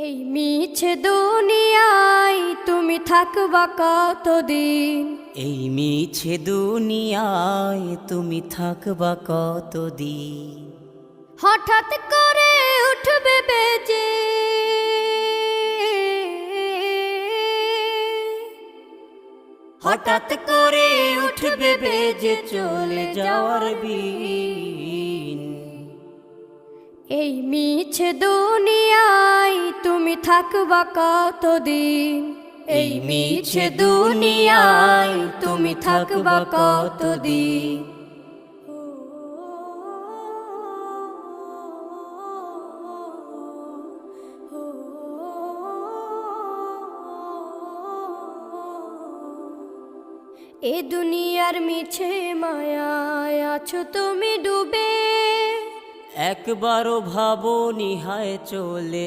এই মিছে দুনিয়ায় তুমি থাকবা কতদিন? এই মিছে দুনিয়ায় তুমি থাকবা কতদিন? হঠাৎ করে উঠবে বেজে হঠাৎ করে উঠবে বেজে চলে যাওয়ার বিন। এই মিছে দুনিয়ায় তুমি থাকবা কতদিন? এই মিছে দুনিয়ায় তুমি থাকবা কতদিন? এ দুনিয়ার মিছে মায়ায় আছো তুমি ডুবে, একবারও ভাবো নিহায় চলে